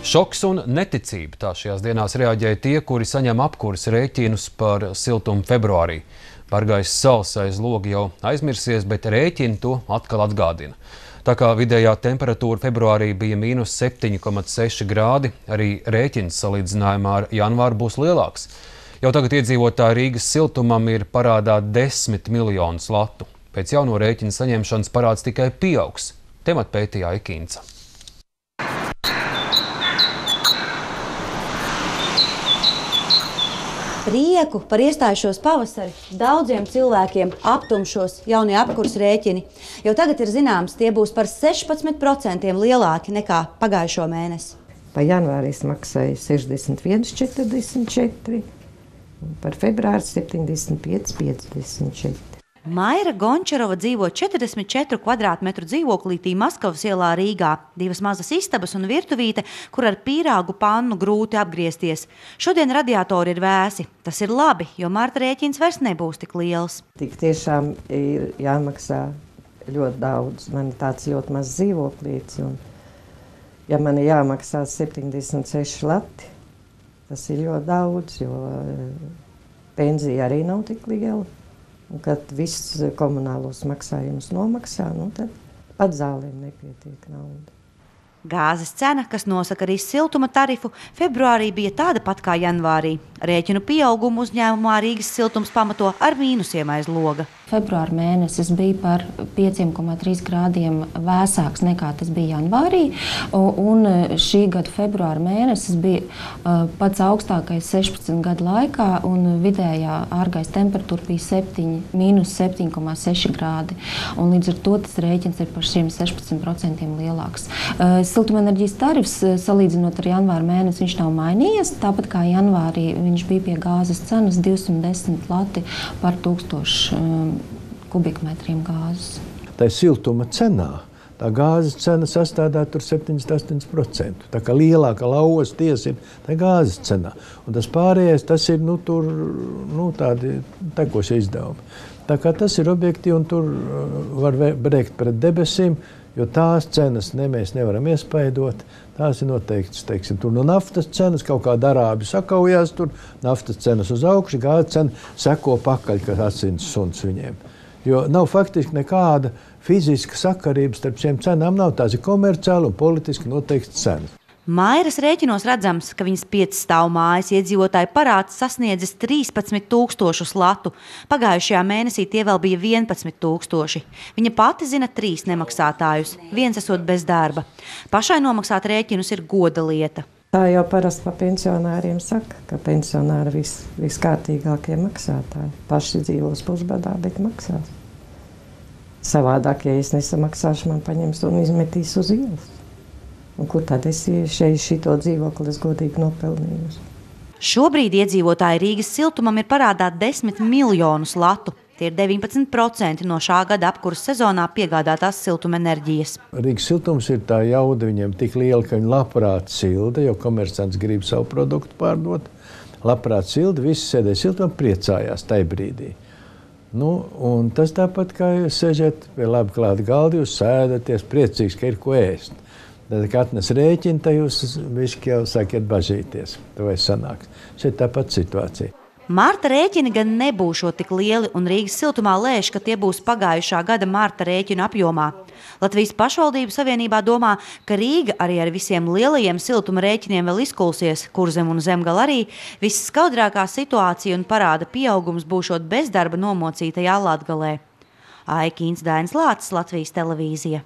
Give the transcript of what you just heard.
Šoks un neticība. Tā šajās dienās reaģēja tie, kuri saņem apkures rēķinus par siltumu februārī. Bargais sals aiz loga jau aizmirsies, bet rēķini to atkal atgādina. Tā kā vidējā temperatūra februārī bija -7,6 grādi, arī rēķins salīdzinājumā ar janvāru būs lielāks. Jau tagad iedzīvotāji Rīgas siltumam ir parādā 10 miljonus latu. Pēc jauno rēķinu saņemšanas parāds tikai pieaugs. Tematu pētīja Aikīnca. Prieku par iestājušos pavasari daudziem cilvēkiem aptumšos jaunie apkures rēķini. Jau tagad ir zināms, tie būs par 16% lielāki nekā pagājušo mēnesi. Par janvāri es maksāju 61,44, un par februāri 75,54. Maira Gončarova dzīvo 44 kvadrātmetru dzīvoklītī Maskavas ielā Rīgā. 2 mazas istabas un virtuvīte, kur ar pīrāgu pannu grūti apgriezties. Šodien radiatori ir vēsi. Tas ir labi, jo marta rēķins vairs nebūs tik liels. Tik tiešām ir jāmaksā ļoti daudz. Man ir tāds ļoti mazs dzīvoklīts, un ja man ir jāmaksā 76 lati, tas ir ļoti daudz, jo pensija arī nav tik liela. Un, kad viss komunālos maksājumus nomaksā, tad pat zālēm nepietiek nauda. Gāzes cena, kas nosaka arī siltuma tarifu, februārī bija tāda pat kā janvārī. Rēķinu pieaugumu uzņēmumā Rīgas siltums pamato ar mīnusiem aiz loga. Februāra mēnesis bija par 5,3 grādiem vēsāks nekā tas bija janvārī, un šī gada februāra mēnesis bija pats augstākais 16 gadu laikā, un vidējā ārgaisa temperatūra bija -7,6 grādi, un līdz ar to tas rēķins ir par šiem 16% lielāks. Siltumenerģijas tarifs, salīdzinot ar janvāra mēnesi, viņš nav mainījies, tāpat kā janvārī viņš bija pie gāzes cenas 210 lati par 1000 kubikmetriem gāzes. Tā siltuma cenā, tā gāzes cena sastādā tur 78%. Tā kā lielāka lauvas tiesa ir tā gāzes cenā. Un tas pārējais, tas ir tādi tekošie izdevumi. Tā kā tas ir objektīvi un tur var brēkt pret debesīm, jo tās cenas mēs nevaram iespaidot. Tās ir noteikts, teiksim, tur no naftas cenas kaut kāda arābi sakaujās, tur naftas cenas uz augšu, gāzes cena seko pakaļ, kas asins suns viņiem. Jo nav faktiski nekāda fiziska sakarības starp šiem cenām, nav tās ir komerciāli un politiski noteikts cenas. Mairas rēķinos redzams, ka viņas 5 stāvu mājas iedzīvotāju parāds sasniedzis 13 000 latu. Pagājušajā mēnesī tie vēl bija 11 000. Viņa pati zina 3 nemaksātājus, viens esot bez darba. Pašai nomaksāt rēķinus ir goda lieta. Tā jau parasti pa pensionāriem saka, ka pensionāri viskārtīgākie maksātāji. Paši dzīvos pusbadā, bet maksās. Savādāk, ja es nesamaksāšu, man paņems un izmetīs uz ielas. Un kur tad es šito dzīvokli godīgi nopelnījusi? Šobrīd iedzīvotāji Rīgas siltumam ir parādā 10 miljonus latu. Tie ir 19% no šā gada apkuras sezonā piegādātās siltumenerģijas. Rīgas siltums ir tā jauda viņiem tik liela, ka viņi labprāt silda, jo komercants grib savu produktu pārdot. Labprāt silda, visi sēdēja siltumā, priecājās tajā brīdī. Un tas tāpat, kā jūs sēžat pie labi klāta galda, jūs sēdaties priecīgs, ka ir ko ēst. Tad, kad atnes rēķinu, tad jūs bišķi jau sākiet bažīties. Vai sanāks. Šeit tāpat situācija. Marta rēķini gan nebūšot tik lieli, un Rīgas siltumā lēš, ka tie būs pagājušā gada marta rēķinu apjomā. Latvijas pašvaldību savienībā domā, ka Rīga arī ar visiem lielajiem siltuma rēķiniem vēl izkulsies, Kurzem un Zemgala arī. Visskaudrākā situācija un parāda pieaugums būšot bezdarba nomocītajā Latgalē. Aikīns, Dainis Lācis, Latvijas televīzija.